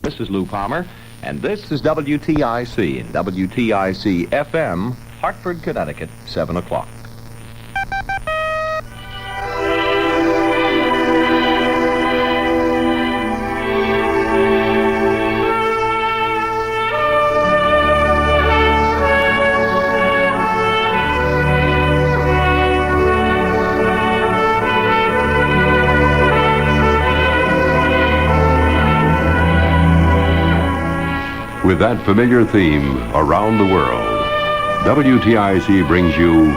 This is Lou Palmer, and this is WTIC and WTIC-FM, Hartford, Connecticut, 7 o'clock. With that familiar theme, Around the World, WTIC brings you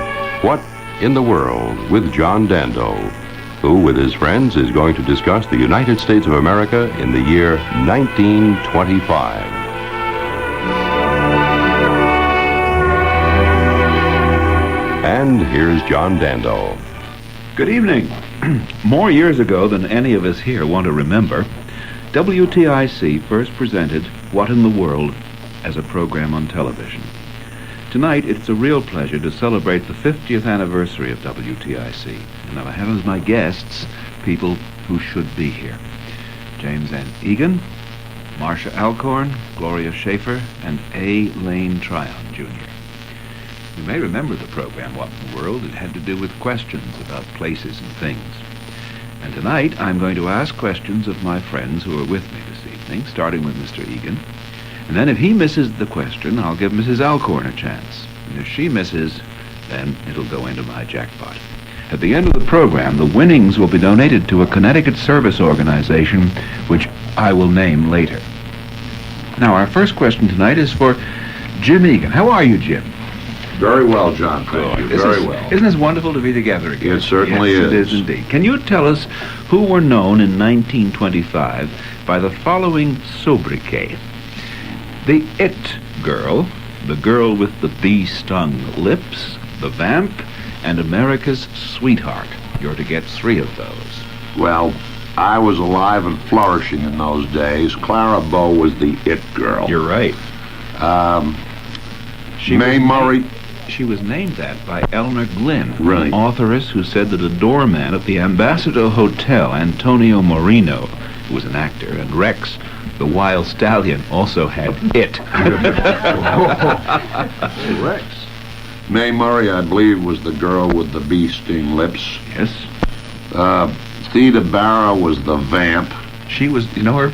What in the World with John Dando, who, with his friends, is going to discuss the United States of America in the year 1925. And here's John Dando. Good evening. More years ago than any of us here want to remember, WTIC first presented What in the World as a program on television. Tonight, it's a real pleasure to celebrate the 50th anniversary of WTIC. And I have as my guests people who should be here. James N. Egan, Marcia Alcorn, Gloria Schaefer, and A. Lane Tryon, Jr. You may remember the program, What in the World. It had to do with questions about places and things. And tonight, I'm going to ask questions of my friends who are with me this evening, starting with Mr. Egan. And then if he misses the question, I'll give Mrs. Alcorn a chance. And if she misses, then it'll go into my jackpot. At the end of the program, the winnings will be donated to a Connecticut service organization, which I will name later. Now, our first question tonight is for Jim Egan. How are you, Jim? Very well, John. Thank you. Very well. Isn't this wonderful to be together again? It certainly yes, is. It is indeed. Can you tell us who were known in 1925 by the following sobriquet? The It Girl, the girl with the bee-stung lips, the Vamp, and America's Sweetheart. You're to get 3 of those. Well, I was alive and flourishing in those days. Clara Bow was the It Girl. You're right. Mae Murray. She was named that by Eleanor Glynn, Right. an authoress who said that a doorman at the Ambassador Hotel, Antonio Marino, who was an actor, and Rex, the wild stallion, also had it. Rex. Mae Murray, I believe, was the girl with the bee-sting lips. Yes. Theda Bara was the Vamp. She was, you know her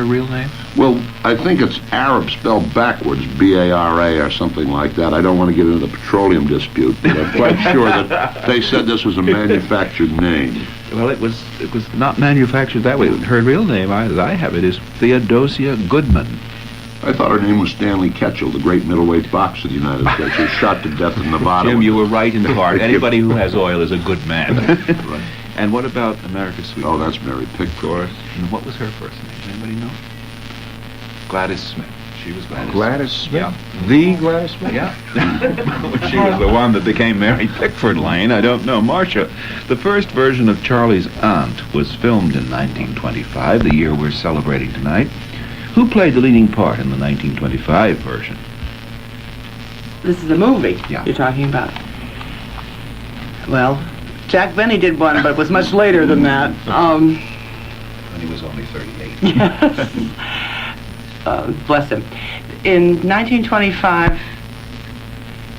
real name? Well, I think it's Arab spelled backwards, B-A-R-A or something like that. I don't want to get into the petroleum dispute, but I'm quite sure that they said this was a manufactured name. Well, it was not manufactured that way. Her real name, as I have it, is Theodosia Goodman. I thought her name was Stanley Ketchel, the great middleweight boxer of the United States, who was shot to death in Nevada. Jim, you were right in part. Anybody who has oil is a good man. Right. And what about America's Sweetheart? Oh, that's Mary Pickford. And what was her first name? Anybody know? Gladys Smith. She was Gladys. Gladys Smith? Yeah. The Gladys Smith? Yeah. She was the one that became Mary Pickford Lane. I don't know. Marcia, the first version of Charlie's Aunt was filmed in 1925, the year we're celebrating tonight. Who played the leading part in the 1925 version? This is a movie Yeah. you're talking about. Well, Jack Benny did one, but it was much later than that. When he was only 38. Yes. Bless him. In 1925,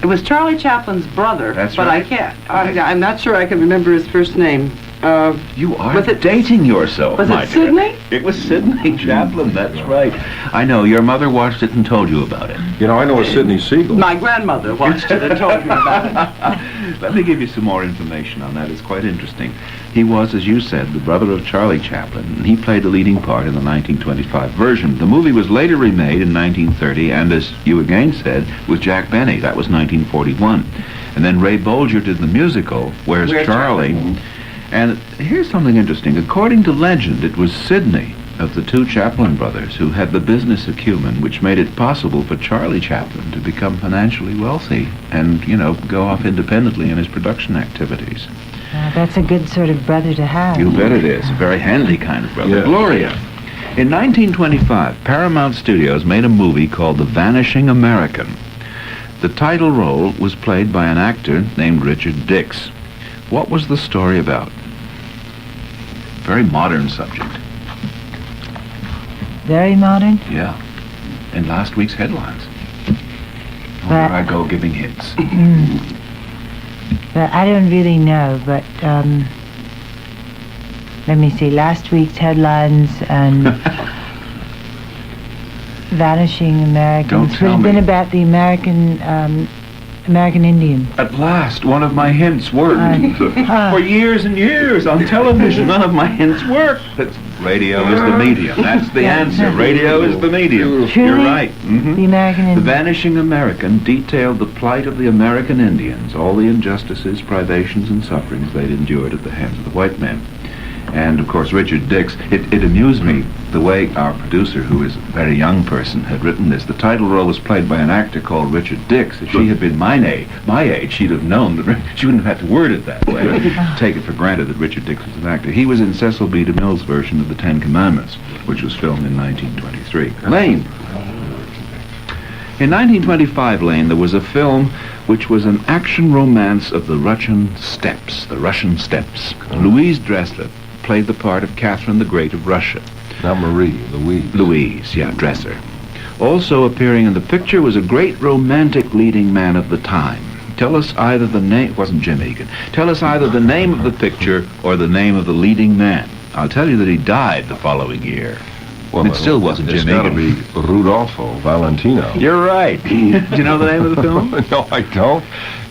it was Charlie Chaplin's brother. That's but right. I can't. I'm not sure I can remember his first name. You are Was it- dating yourself, Was my it dear. Sidney? It was Sidney Chaplin, that's right. I know, your mother watched it and told you about it. You know, I know a Sidney Siegel. My grandmother watched it and told me about it. Let me give you some more information on that. It's quite interesting. He was, as you said, the brother of Charlie Chaplin, and he played the leading part in the 1925 version. The movie was later remade in 1930, and as you again said, with Jack Benny. That was 1941. And then Ray Bolger did the musical, Where's Charlie? And here's something interesting. According to legend, it was Sidney of the 2 Chaplin brothers who had the business acumen which made it possible for Charlie Chaplin to become financially wealthy and, go off independently in his production activities. That's a good sort of brother to have. You bet it is. A very handy kind of brother. Yeah. Gloria. In 1925, Paramount Studios made a movie called The Vanishing American. The title role was played by an actor named Richard Dix. What was the story about? Very modern subject. Very modern. Yeah. In last week's headlines. But- There I go giving hints. But I don't really know, but let me see, last week's headlines and Vanishing American. Don't tell It's been me. about the American Indian. At last, one of my hints worked. Uh, For years and years on television, none of my hints worked. Radio is the medium. That's the answer. Radio is the medium. Truly? You're right. Mhm. The American The Indian. Vanishing American detailed the plight of the American Indians, all the injustices, privations, and sufferings they'd endured at the hands of the white men. And, of course, Richard Dix. It amused me the way our producer, who is a very young person, had written this. The title role was played by an actor called Richard Dix. If she had been my age, she'd have known that she wouldn't have had to word it that way. Take it for granted that Richard Dix was an actor. He was in Cecil B. DeMille's version of The Ten Commandments, which was filmed in 1923. Lane. In 1925, Lane, there was a film which was an action romance of the Russian steppes. Louise Dressler played the part of Catherine the Great of Russia. Not Marie, Louise. Louise, yeah, Dresser. Also appearing in the picture was a great romantic leading man of the time. Tell us either the name, it wasn't Jim Egan. Tell us either the name of the picture or the name of the leading man. I'll tell you that he died the following year. Well, It still wasn't it's Jim gotta Egan. be Rudolfo Valentino. You're right. Do you know the name of the film? No, I don't.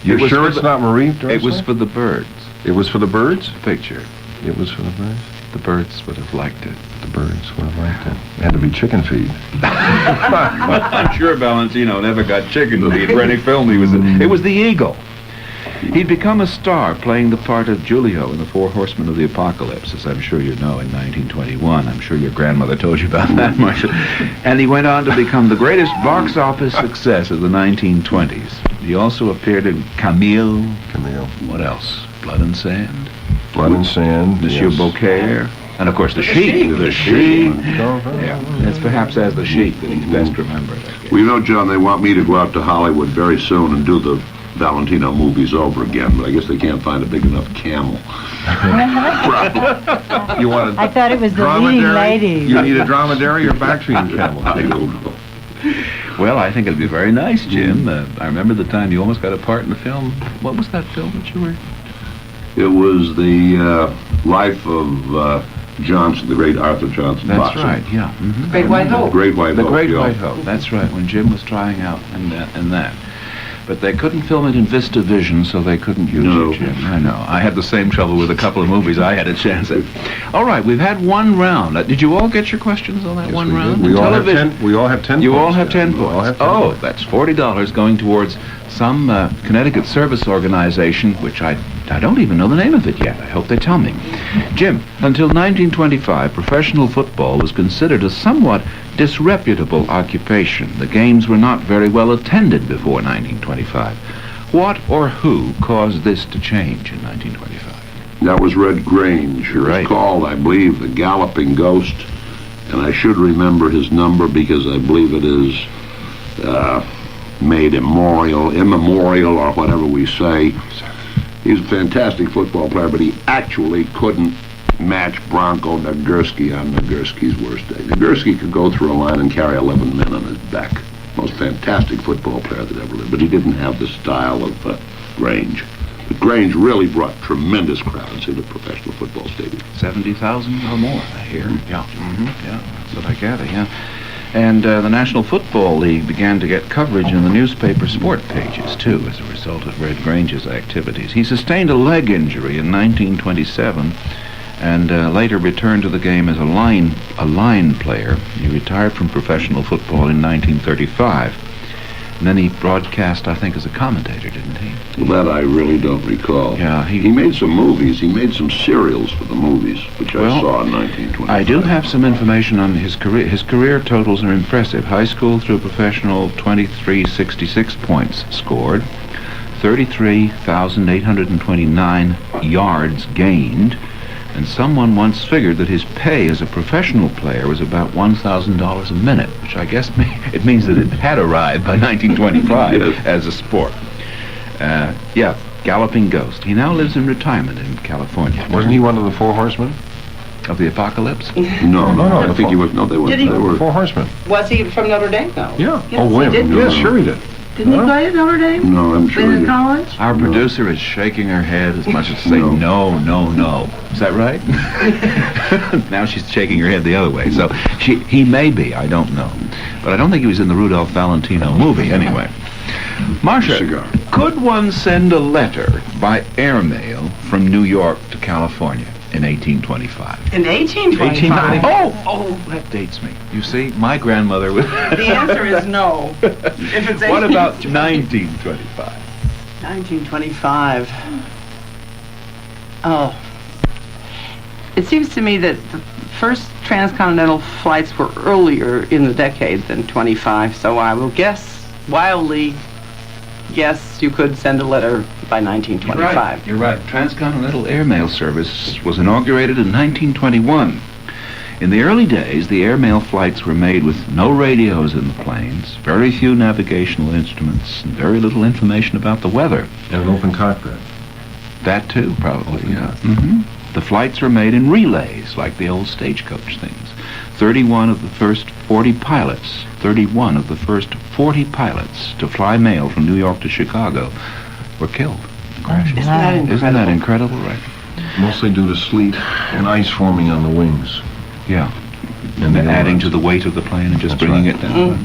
You're It was sure for it's the- not Marie Dressler? It was for the birds. It was for the birds? Picture. It was for the birds? The birds would have liked it. The birds would have liked it. It had to be chicken feed. I'm sure Valentino never got chicken feed for any film he was in. It was The Eagle. He'd become a star playing the part of Giulio in The Four Horsemen of the Apocalypse, as I'm sure you know, in 1921. I'm sure your grandmother told you about that, Marshall. And he went on to become the greatest box office success of the 1920s. He also appeared in Camille. What else? Blood and Sand. Blood and Sand. Monsieur yes. Beaucaire. And of course, The Sheik. The Sheik. Yeah, it's perhaps as The Sheik that he's best remembered, I guess. Well, you know, John, they want me to go out to Hollywood very soon and do the Valentino movies over again, but I guess they can't find a big enough camel. You want a I thought it was the leading lady. You need a dromedary or back-feeding camel? I don't know. Well, I think it'd be very nice, Jim. I remember the time you almost got a part in the film. What was that film that you were? It was the life of Johnson, the great Arthur Johnson. That's boxer. right, yeah. Mm-hmm. Great White Hope. Great White The Hope. Great yeah. White Hope. That's right, when Jim was trying out and that. But they couldn't film it in Vista Vision, so they couldn't use No. it, Jim. I know. I had the same trouble with a couple of movies I had a chance at. All right, we've had one round. Did you all get your questions on that Yes, one we round? did. We In all have television- 10. We all have 10 You points. all have 10 We all points. have 10 Oh, points. that's $40 going towards some Connecticut service organization, which I don't even know the name of it yet. I hope they tell me. Jim, until 1925, professional football was considered a somewhat disreputable occupation. The games were not very well attended before 1925. What or who caused this to change in 1925? That was Red Grange. It was Right. called, I believe, the Galloping Ghost, and I should remember his number because I believe it is made immemorial, or whatever we say. He's a fantastic football player, but he actually couldn't match Bronco Nagurski on Nagurski's worst day. Nagurski could go through a line and carry 11 men on his back. Most fantastic football player that ever lived, but he didn't have the style of Grange. But Grange really brought tremendous crowds into professional football stadiums. 70,000 or more, I hear. Yeah. Mm-hmm. Yeah, that's what I gather, yeah. And the National Football League began to get coverage in the newspaper sport pages, too, as a result of Red Grange's activities. He sustained a leg injury in 1927 and later returned to the game as a line player. He retired from professional football in 1935. And then he broadcast, I think, as a commentator, didn't he? Well, that I really don't recall. Yeah, he made some movies. He made some serials for the movies, which I saw in 1925. I do have some information on his career. His career totals are impressive. High school through professional, 2366 points scored, 33,829 yards gained, and someone once figured that his pay as a professional player was about $1,000 a minute, which I guess it means that it had arrived by 1925 Yes. as a sport. Yeah, Galloping Ghost. He now lives in retirement in California. Wasn't he one of the Four Horsemen? of the apocalypse? No, I think he was. No, they were. Did he- They were. Four Horsemen. Was he from Notre Dame, though? Yeah. Yes, Oh, he wait. did. Yes, sure he did. Didn't he Huh? play at Notre Dame? No, I'm sure. In he- college? Our producer is shaking her head as much as to say, No. no. Is that right? Now she's shaking her head the other way. So he may be, I don't know. But I don't think he was in the Rudolph Valentino movie anyway. Marcia, Cigar. could one send a letter by airmail from New York to California in 1825? In 1825? Oh, that dates me. You see, my grandmother was... The answer is no. If it's What about 1925? 1925. Oh. It seems to me that the first transcontinental flights were earlier in the decade than 25, so I will wildly guess you could send a letter by 1925. You're right. Transcontinental airmail service was inaugurated in 1921. In the early days, the airmail flights were made with no radios in the planes, very few navigational instruments, and very little information about the weather. And an open cockpit. That too, probably, yeah. The flights were made in relays, like the old stagecoach things. 31 of the first 40 pilots to fly mail from New York to Chicago were killed in crashes. Isn't that incredible? Isn't that incredible, right? Mostly due to sleet and ice forming on the wings. Yeah. And And the adding airlines. to the weight of the plane and just That's bringing right. it down.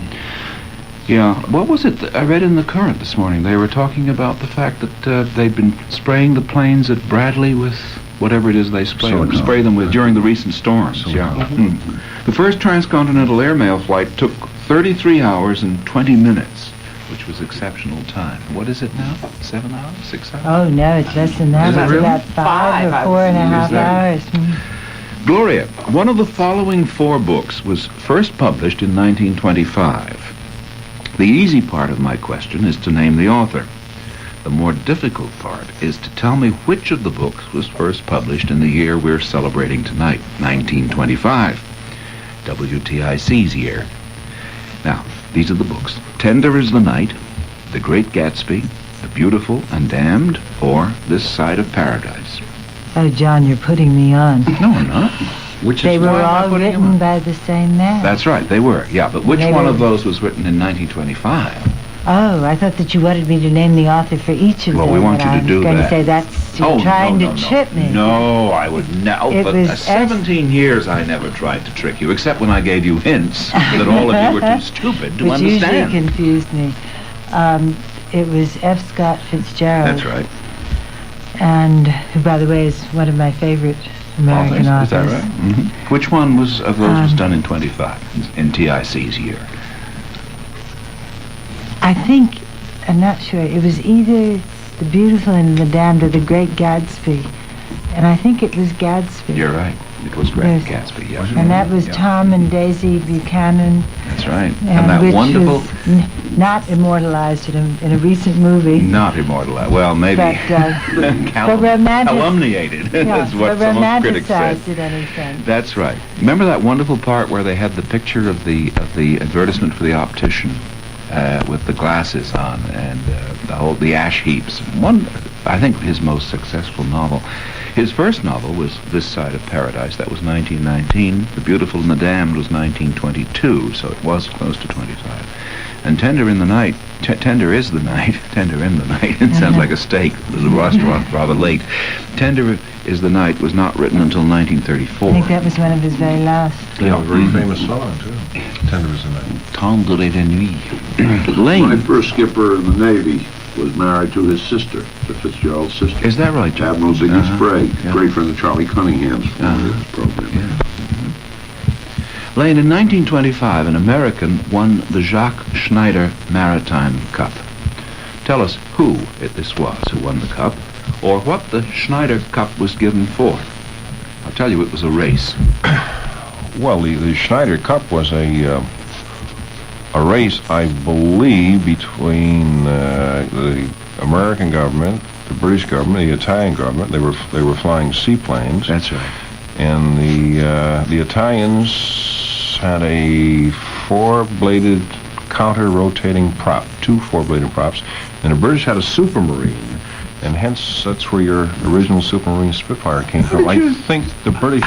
Yeah. What was it that I read in the Current this morning? They were talking about the fact that they'd been spraying the planes at Bradley with whatever it is they spray them with during the recent storms. Silicone. The first transcontinental airmail flight took 33 hours and 20 minutes, which was exceptional time. What is it now? 7 hours? 6 hours? Oh, no, it's less than that. Is it It's really? about 5 or 4.5 Is that- hours. Gloria, one of the following 4 books was first published in 1925. The easy part of my question is to name the author. The more difficult part is to tell me which of the books was first published in the year we're celebrating tonight, 1925, WTIC's year. Now, these are the books. Tender is the Night, The Great Gatsby, The Beautiful and Damned, or This Side of Paradise. Oh, John, you're putting me on. No, I'm not. Which They is were why am I all putting 'em written on? by the same man. That's right, they were, yeah. But which They one were- of those was written in 1925? Oh, I thought that you wanted me to name the author for each of Well, them. we want and you to do I was going that. to say that's you're trying to trip me. No, I would never. It But was 17 years I never tried to trick you, except when I gave you hints that all of you were too stupid to Which usually understand. confused me. It was F. Scott Fitzgerald. That's right. And who, by the way, is one of my favorite American authors. Is that right? Which one was of those was Um, done in 25 in TIC's year? I think, I'm not sure, it was either The Beautiful and the Damned or The Great Gatsby. And I think it was Gatsby. You're right. It was Great Yes. Gatsby. Yeah. And that was Yeah. Tom and Daisy Buchanan. That's right. And that which wonderful, was not immortalized in a recent movie. not immortalized. Well, maybe But, but calumniated. Yeah, That's what but some critics said. romanticized it anything. That's right. Remember that wonderful part where they had the picture of the advertisement for the optician with the glasses on and the ash heaps. One, I think, his most successful novel. His first novel was This Side of Paradise. That was 1919. The Beautiful and the Damned was 1922, so it was close to 25. And Tender in the Night, Tender is the Night, Tender in the Night. It sounds like a steak. There's a restaurant rather late. Tender is the Night was not written until 1934. I think that was one of his very last. Yeah, a very famous song, too. Tender is the Night. Tendre de nuit. My Lane. first skipper in the Navy was married to his sister, the Fitzgerald sister. Is that right, John? Admiral Ziggy Sprague, Yeah. great friend of Charlie Cunningham's from his program. Yeah. Lane, in 1925, an American won the Jacques Schneider Maritime Cup. Tell us who this was who won the cup, or what the Schneider Cup was given for. I'll tell you, it was a race. Well, the Schneider Cup was a race, I believe, between the American government, the British government, the Italian government. They were flying seaplanes, That's right. and the Italians had a 4-bladed counter-rotating prop, 2 4-bladed props, and the British had a Supermarine. And hence, that's where your original Supermarine Spitfire came from. I think the British...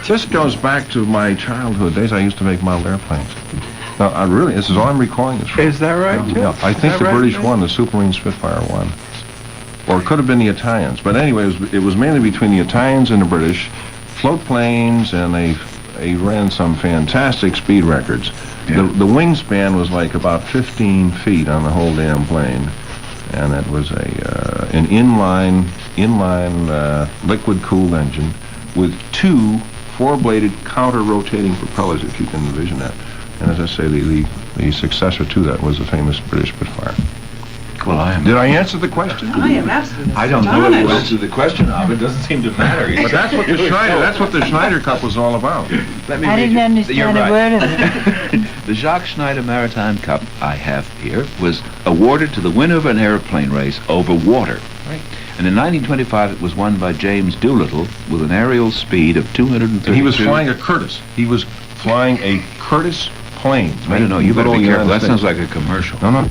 This goes back to my childhood days. I used to make model airplanes. Now, this is all I'm recalling this from. Is that right? Yeah, I think the British won, the Supermarine Spitfire won. Or it could have been the Italians. But anyway, it was mainly between the Italians and the British. Float planes, and they ran some fantastic speed records. Yeah. The wingspan was like about 15 feet on the whole damn plane. And it was an inline liquid-cooled engine with two four-bladed counter-rotating propellers, if you can envision that. And as I say, the successor to that was the famous British Spitfire. Well, Did I answer the question? I am absolutely I don't know if you astonished. answered the question of it. Doesn't seem to matter. But that's what the Schneider Cup was all about. Let me I read didn't you. understand You're a right. word of it. The Jacques Schneider Maritime Cup I have here was awarded to the winner of an airplane race over water. Right. And in 1925 it was won by James Doolittle with an aerial speed of 232. And he was flying a Curtiss. He was flying a Curtiss plane. I don't know. You better Little be careful. That United sounds States. like a commercial. No, no.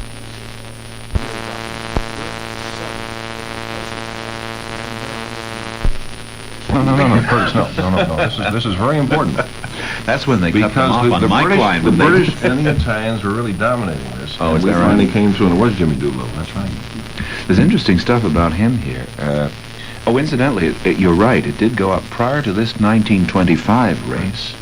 No, Curtis, no. This is very important. That's when they cut them off Because on my line. the British and the Italians were really dominating this. Oh, and is we that right? finally came through, and it was Jimmy Doolittle. That's right. There's interesting stuff about him here. Incidentally, you're right. It did go up prior to this 1925 race.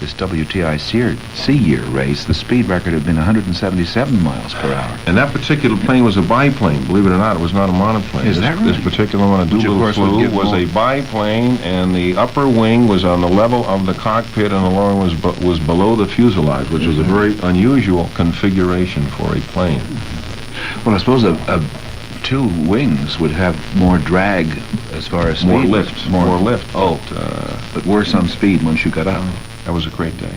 This WTIC year race, the speed record had been 177 miles per hour. And that particular plane was a biplane. Believe it or not, it was not a monoplane. Is that This right? particular one, Which, of Doolittle course, would flew, give was more- a biplane, and the upper wing was on the level of the cockpit, and the lower was below the fuselage, which was a very unusual configuration for a plane. Well, I suppose two wings would have more drag as far as speed. More lift. Oh, but worse on speed once you got up. That was a great day.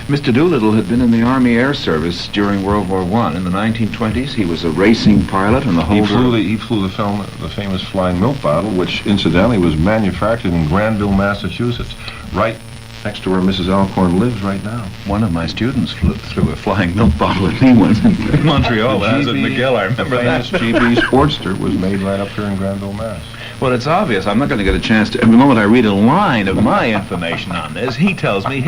Mr. Doolittle had been in the Army Air Service during World War I. In the 1920s, he was a racing pilot and the He holder... flew the famous flying milk bottle, which incidentally was manufactured in Granville, Massachusetts, right next to where Mrs. Alcorn lives right now. One of my students flew through a flying milk bottle with me once in Montreal. That was at McGill, I remember that. The famous GB Sportster was made right up here in Granville, Mass. Well, it's obvious. I'm not going to get a chance to... Every moment I read a line of my information on this, he tells me...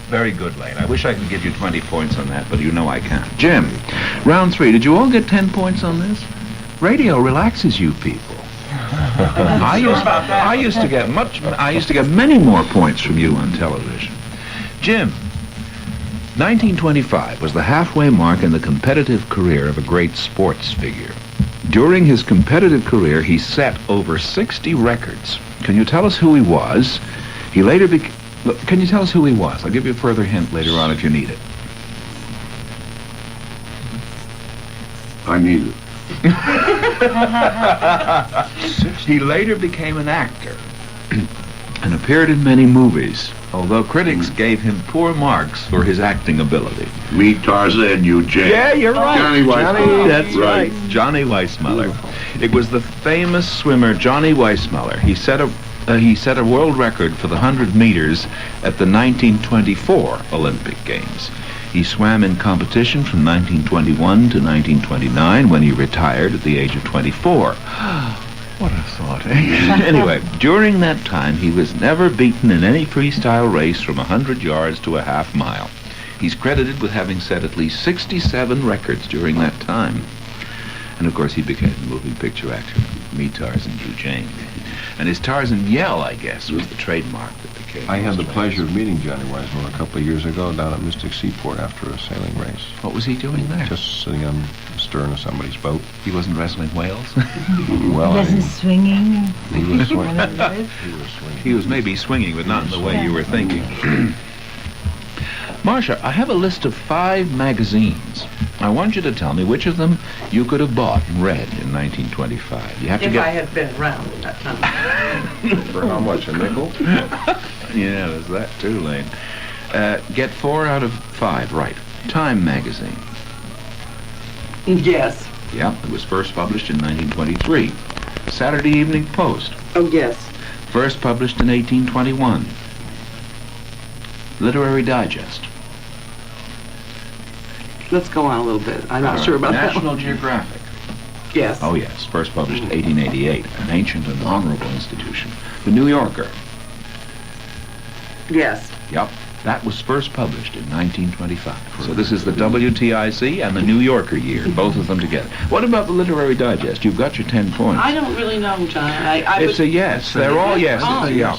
Very good, Lane. I wish I could give you 20 points on that, but you know I can't. Jim, round 3. Did you all get 10 points on this? Radio relaxes you people. I used to get many more points from you on television. Jim, 1925 was the halfway mark in the competitive career of a great sports figure. During his competitive career, he set over 60 records. Can you tell us who he was? He later became... Can you tell us who he was? I'll give you a further hint later on if you need it. I need it. He later became an actor and appeared in many movies, although critics gave him poor marks for his acting ability. Meet Tarzan, you Jay. Yeah, you're right. Johnny Weissmuller. That's right. Johnny Weissmuller. It was the famous swimmer Johnny Weissmuller. He set a world record for the 100 meters at the 1924 Olympic Games. He swam in competition from 1921 to 1929 when he retired at the age of 24. What a thought, eh? Anyway, during that time, he was never beaten in any freestyle race from 100 yards to a half mile. He's credited with having set at least 67 records during that time. And of course, he became the moving picture actor, Meet Tarzan, You Jane. And his Tarzan yell, I guess, was the trademark that became... I had the most pleasure of famous. meeting Johnny Weissmuller a couple of years ago down at Mystic Seaport after a sailing race. What was he doing there? Just sitting on the stern of somebody's boat. He wasn't wrestling whales? Well, Wasn't swinging. he was swinging. Whatever it is. He was swinging. He was maybe swinging, but not in the way you were thinking. Marcia, I have a list of 5 magazines. I want you to tell me which of them you could have bought and read in 1925. You have to If get... I had been around at that time. For how much, a nickel? Yeah, there's that too, Lane. Get 4 out of 5 right. Time magazine. Yes. Yeah, it was first published in 1923. Saturday Evening Post. Oh, yes. First published in 1821. Literary Digest. Let's go on a little bit. I'm not sure about that one. National Geographic. Yes. Oh, yes. First published in 1888. An ancient and honorable institution. The New Yorker. Yes. Yep. That was first published in 1925. So this is the WTIC and the New Yorker year, both of them together. What about the Literary Digest? You've got your 10 points. I don't really know, John. It's a yes. They're all yeses. Oh. Yeah.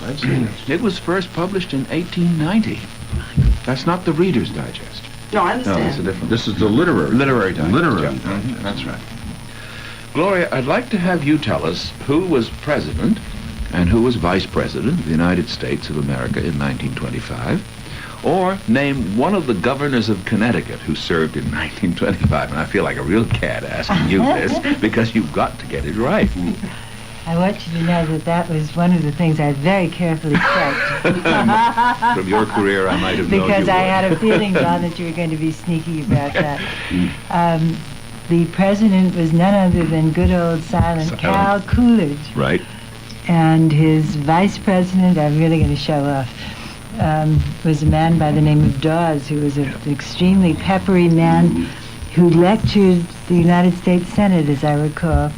It was first published in 1890. That's not the Reader's Digest. No, I No, understand. it's a different. This is the literary Digest. Literary Yeah. Digest. That's right. Gloria, I'd like to have you tell us who was president and who was vice president of the United States of America in 1925, or name one of the governors of Connecticut who served in 1925. And I feel like a real cad asking you this because you've got to get it right. I want you to know that was one of the things I very carefully checked. From your career, I might have known you Because I would. had a feeling, John, that you were going to be sneaky about that. The president was none other than good old silent Cal Coolidge. Right. And his vice president, I'm really going to show off, was a man by the name of Dawes, who was an extremely peppery man who lectured the United States Senate, as I recall,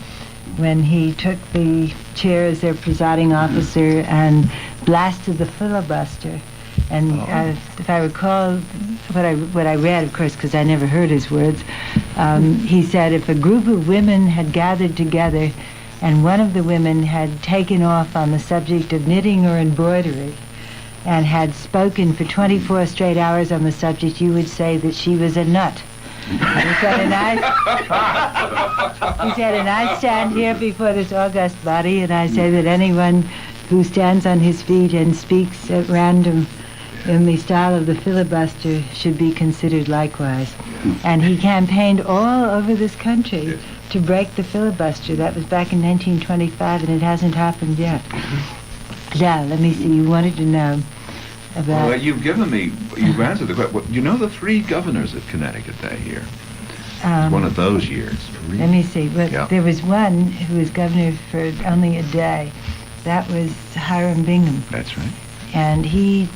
when he took the chair as their presiding officer and blasted the filibuster. And if I recall what I read, of course, because I never heard his words, he said if a group of women had gathered together and one of the women had taken off on the subject of knitting or embroidery and had spoken for 24 straight hours on the subject, you would say that she was a nut. He said, and I stand here before this august body, and I say that anyone who stands on his feet and speaks at random in the style of the filibuster should be considered likewise. And he campaigned all over this country to break the filibuster. That was back in 1925, and it hasn't happened yet. Now, let me see, you wanted to know about... Well, you've answered the question. You know the 3 governors of Connecticut that year? One of those years. Let me see. But Yeah. there was one who was governor for only a day. That was Hiram Bingham. That's right. And he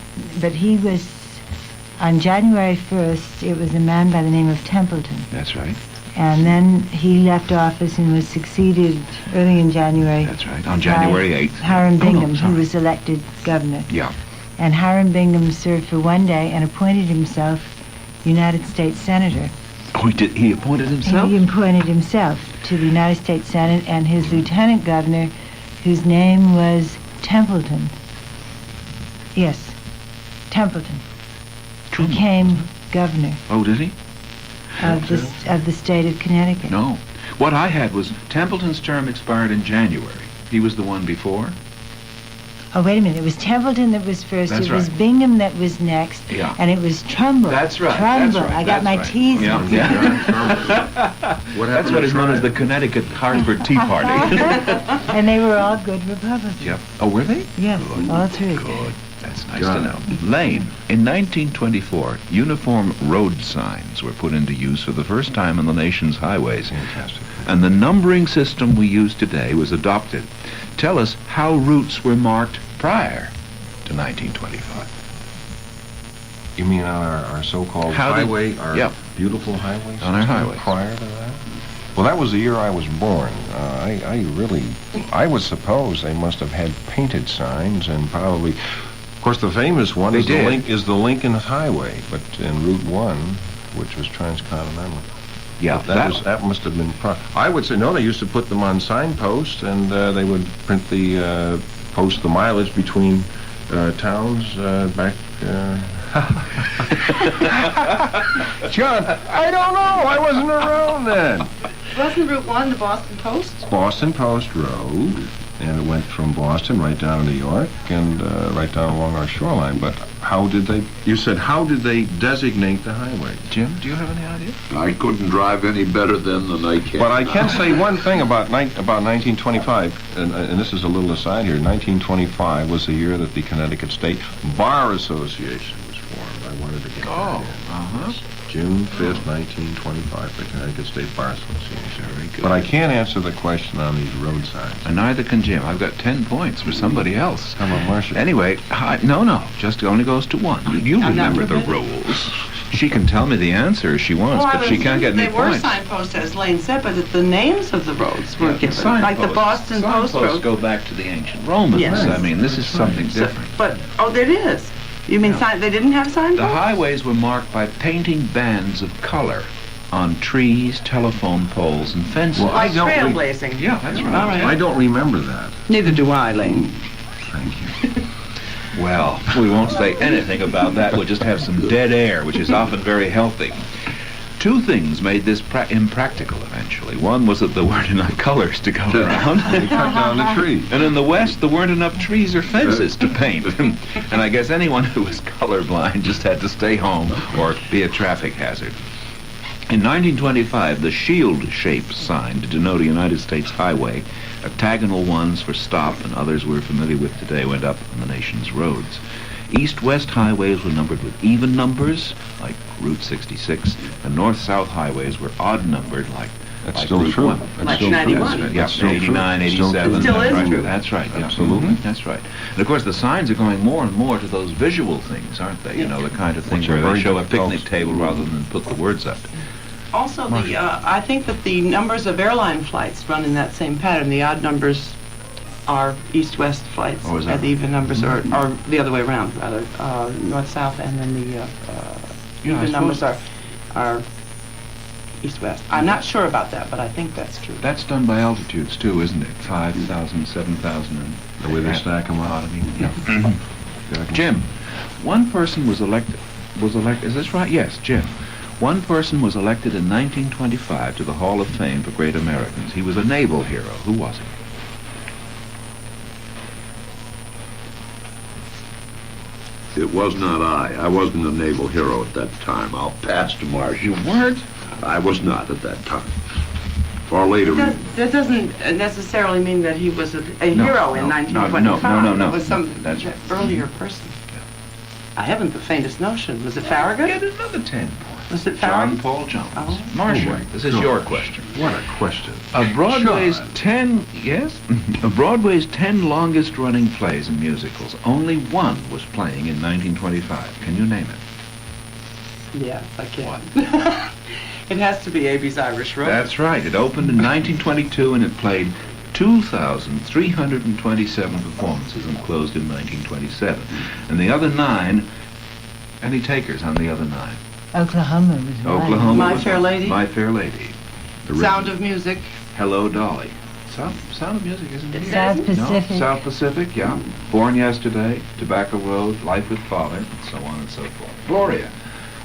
was, on January 1st, it was a man by the name of Templeton. That's right. And then he left office and was succeeded early in January. That's right. On January 8th. Hiram No, Bingham, sorry. who was elected governor. Yeah. And Hiram Bingham served for one day and appointed himself United States Senator. Oh, he appointed himself? He appointed himself to the United States Senate, and his lieutenant governor, whose name was Templeton. Yes, Templeton. Became governor Oh, did he? of the state of Connecticut. No. What I had was Templeton's term expired in January. He was the one before? Oh, wait a minute. It was Templeton that was first. That's it was right. Bingham that was next. Yeah. And it was Trumbull. That's right. Trumbull. That's right. I got my That's right. T's. Yeah. mixed up. That's what is known as the Connecticut Hartford Tea Party. And they were all good Republicans. Yep. Oh, were they? Yes, all 3. Good. That's nice to know. Lane, in 1924, uniform road signs were put into use for the first time on the nation's highways. Fantastic. And the numbering system we use today was adopted. Tell us how routes were marked prior to 1925. You mean on our so-called How did- highway, our Yep. beautiful highway On our system highways. prior to that? Well, that was the year I was born. I would suppose they must have had painted signs and probably, of course, the famous one They is did. the Lincoln Highway, but in Route 1, which was transcontinental. Yeah, That must have been. I would say no. They used to put them on signposts, and they would print post the mileage between towns back. John, I don't know. I wasn't around then. Wasn't Route 1 the Boston Post? Boston Post Road, and it went from Boston right down to New York and right down along our shoreline. But how did they designate the highway? Jim, do you have any idea? I couldn't drive any better than I can. But I can say one thing about 1925, and this is a little aside here. 1925 was the year that the Connecticut State Bar Association was formed. I wanted to get that in. June 5th, 1925, the Connecticut State Bar Association. Very good. But I can't answer the question on these road signs. And neither can Jim. I've got 10 points for somebody else. Come on, Marcia. Anyway, no, just only goes to 1. You I'm not remember the prepared. rules. She can tell me the answer if she wants, Well, but she can't get any they were points. signposts, as Lane said, but the names of the roads were given. Like the Boston Post Signposts Road. go back to the ancient Romans. Yes. I mean, this is something different. But, there it is. You mean they didn't have The signposts? highways were marked by painting bands of color on trees, telephone poles, and fences. Well, Like I don't trailblazing. Yeah, that's right. All right. I don't remember that. Neither do I, Lane. Thank you. Well, we won't say anything about that. We'll just have some dead air, which is often very healthy. Two things made this impractical eventually. One was that there weren't enough colors to go around. They cut down the trees. And in the West, there weren't enough trees or fences to paint. And I guess anyone who was colorblind just had to stay home or be a traffic hazard. In 1925, the shield-shaped sign to denote a United States highway, octagonal ones for stop and others we're familiar with today, went up on the nation's roads. East-west highways were numbered with even numbers, like Route 66, and north-south highways were odd-numbered, like That's still Route true. 1. That's Like still 91. true. Yeah, That's still true. 89, Still 87. It still that's is right. true. That's right. Yeah. Absolutely. Mhm, that's right. And of course, the signs are going more and more to those visual things, aren't they? You know, the kind of thing Which are where they very show a difficult. picnic table rather than put the words up. Also, I think that the numbers of airline flights run in that same pattern. The odd numbers are east-west flights, Oh, is that and the even numbers are the other way around, rather, north-south, and then the Yeah, I even numbers suppose- are east-west. I'm not sure about that, but I think that's true. That's done by altitudes too, isn't it? 5,000, 7,000, and The way they stack them up. Yeah. Jim, one person was elected. Is this right? Yes, Jim. One person was elected in 1925 to the Hall of Fame for Great Americans. He was a naval hero. Who was he? It was not I. I wasn't a naval hero at that time. I'll pass to Marsh. You weren't? I was not at that time. Far later. That doesn't necessarily mean that he was a No, hero in no, 1925. no. It was some That's right. earlier person. I haven't the faintest notion. Was it Farragut? Get another 10 points. Was it John Farragut? Paul Jones. Oh. Marshall, Oh, my this is God. your question. What a question. Of Broadway's John. 10, yes? Of Broadway's 10 longest running plays and musicals, only one was playing in 1925. Can you name it? Yes, I can. It has to be A.B.'s Irish Road. That's right. It opened in 1922 and it played 2,327 performances and closed in 1927. And the other 9, any takers on the other 9? Oklahoma was one. Oklahoma. My was Fair one. Lady. My Fair Lady. Sound of Music. Hello, Dolly. Sound of Music, isn't it? South No, Pacific. No, South Pacific, yeah. Born Yesterday, Tobacco Road, Life with Father, and so on and so forth. Gloria,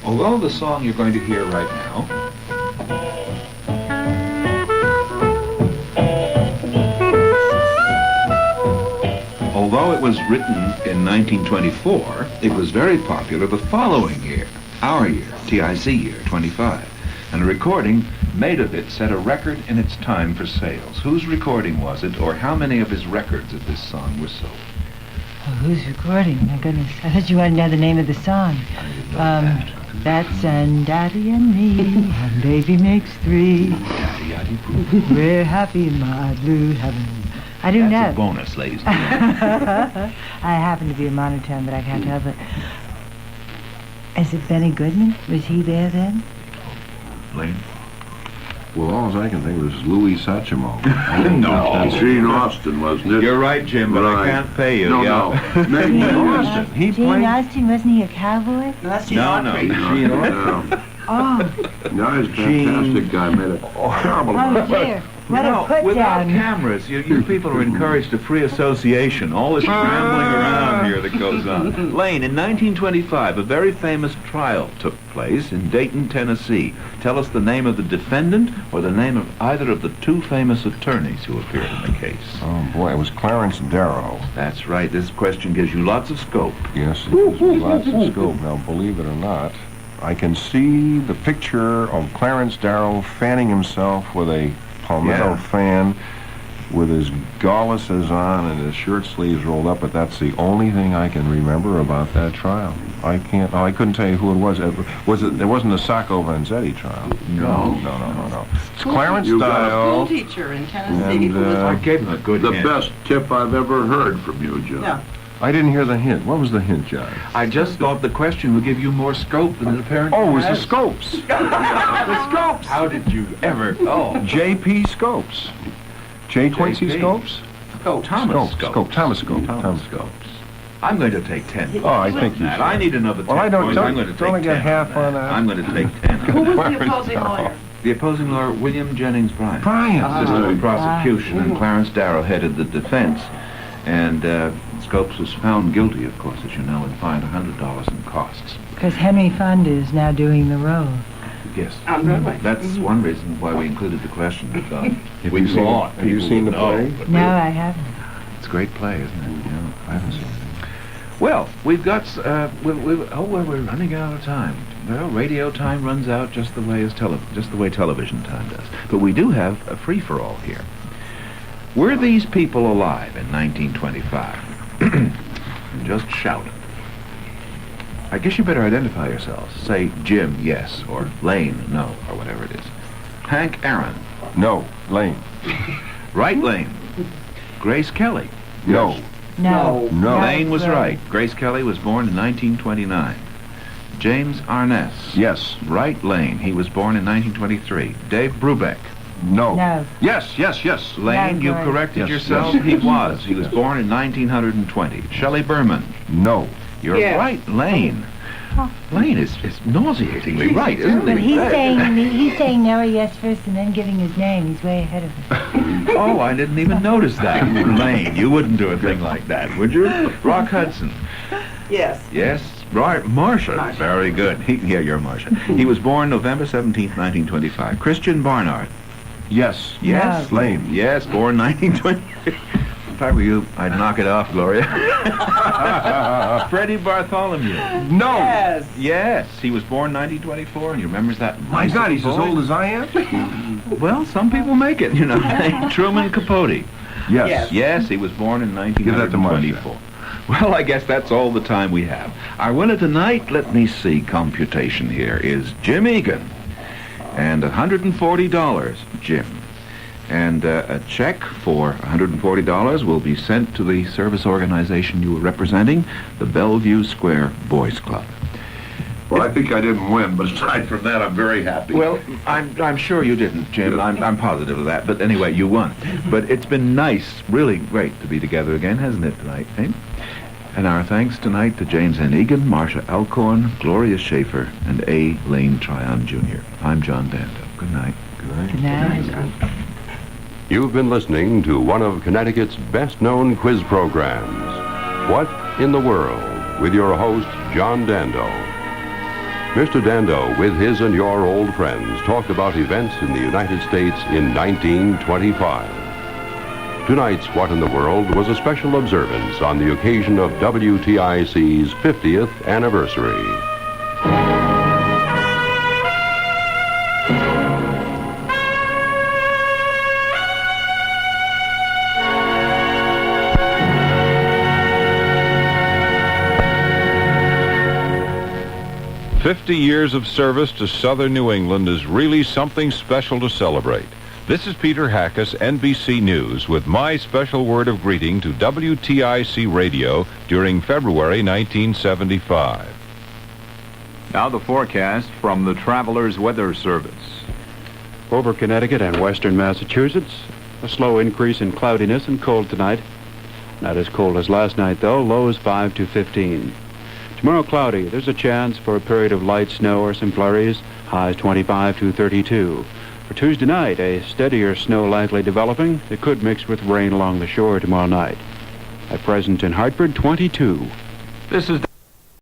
although the song you're going to hear right now although it was written in 1924, it was very popular the following year, our year, TIC year, 25. And a recording made of it set a record in its time for sales. Whose recording was it, or how many of his records of this song were sold? Oh, who's recording? My goodness. I thought you wanted to know the name of the song. That's and Daddy and me, and baby makes 3. We're happy in my blue heaven. I do That's know. a bonus, ladies and gentlemen. I happen to be a monotone, but I can't help it. Is it Benny Goodman? Was he there then? Lane? Well, all I can think of is Louis Satchmo. No. Gene Austin, wasn't it? You're right, Jim, but I Right. can't pay you. No, yeah. no. Gene Austin. He Gene played. Austin, wasn't he a cowboy? No, that's Gene No, Autry. Gene Austin. No. Oh, No, he's a fantastic guy. Made a terrible oh dear. What You a know, put without down. cameras, you people are encouraged to free association. All this rambling around here that goes on. Lane, in 1925, a very famous trial took place in Dayton, Tennessee. Tell us the name of the defendant or the name of either of the 2 famous attorneys who appeared in the case. Oh, boy, it was Clarence Darrow. That's right. This question gives you lots of scope. Yes, it gives me lots of scope. Now, believe it or not, I can see the picture of Clarence Darrow fanning himself with a palmetto Yeah. fan with his galluses on and his shirt sleeves rolled up, but that's the only thing I can remember about that trial. I couldn't tell you who it was. It wasn't the Sacco Vanzetti trial. No. No. It's Clarence You got a School Darrow. teacher in Tennessee And, who was I gave him a good The hint. best tip I've ever heard from you, John. Yeah. I didn't hear the hint. What was the hint, John? I just thought the question would give you more scope than it apparently Oh, it was the has. Scopes. The Scopes! How did you ever... Oh, J.P. Scopes. J. Quincy J.P. Scopes? Thomas Thomas Scopes. Thomas Scopes. I'm going to take 10. Oh, I think you that. should. I need another 10 Well, I don't- points. don't- I'm going to take don't I 10 get half on that? I'm going to take 10. Who was the opposing lawyer? The opposing lawyer, William Jennings Bryan. Bryan. Assistant of prosecution, and Clarence Darrow headed the defense. And Scopes was found guilty, of course, as you know, and fined $100 in costs. Because Henry Fonda is now doing the role. Yes. Really? That's one reason why we included the question. Because we you seen- thought have you people seen would the know, play? but No, I haven't. It's a great play, isn't it? Yeah, I haven't seen it. Well, we've got, we're running out of time. Well, radio time runs out just the way television time does. But we do have a free-for-all here. Were these people alive in 1925? Just shout. I guess you better identify yourselves. Say Jim, yes, or Lane, no, or whatever it is. Hank Aaron. No. Lane. Right, Lane. Grace Kelly. No. No. No. Lane was right. Grace Kelly was born in 1929. James Arness. Yes. Right, Lane. He was born in 1923. Dave Brubeck. No. No. Yes. Lane, you right. corrected Yes, yourself. yes. He was. He was born in 1920. Shelley Berman. No. You're Yes. right, Lane. Lane is nauseatingly right, isn't But he? he's saying no or yes first and then giving his name. He's way ahead of us. Oh, I didn't even notice that. Lane, you wouldn't do a thing like that, would you? Rock Hudson. Yes. Yes, Marcia. Very good. Yeah, you're Marcia. He was born November 17th, 1925. Christian Barnard. Yes. Yes. No. Lane. Yes, born 1920. If I were you, I'd knock it off, Gloria. Freddie Bartholomew. No. Yes. Yes, he was born 1924, and he remembers that. My God, he's as boy. old as I am. Well, some people make it, you know. Truman Capote. Yes. Yes, he was born in Give that to Marcia. 1924. Well, I guess that's all the time we have. Our winner tonight, let me see, computation here, is Jim Egan. And $140, Jim. And a check for $140 will be sent to the service organization you were representing, the Bellevue Square Boys Club. Well, I think I didn't win, but aside from that, I'm very happy. Well, I'm sure you didn't, Jim. I'm positive of that. But anyway, you won. But it's been nice, really great to be together again, hasn't it, tonight, eh? And our thanks tonight to James N. Egan, Marcia Alcorn, Gloria Schaefer, and A. Lane Tryon, Jr. I'm John Dando. Good night. Good night. You've been listening to one of Connecticut's best-known quiz programs, What in the World, with your host, John Dando. Mr. Dando, with his and your old friends, talked about events in the United States in 1925. Tonight's What in the World was a special observance on the occasion of WTIC's 50th anniversary. "50 years of service to Southern New England is really something special to celebrate." This is Peter Hackus, NBC News, with my special word of greeting to WTIC Radio during February 1975. Now the forecast from the Travelers Weather Service. Over Connecticut and western Massachusetts, a slow increase in cloudiness and cold tonight. Not as cold as last night, though. Lows 5 to 15. Tomorrow cloudy. There's a chance for a period of light snow or some flurries. Highs 25 to 32. For Tuesday night, a steadier snow likely developing. It could mix with rain along the shore tomorrow night. At present in Hartford, 22. This is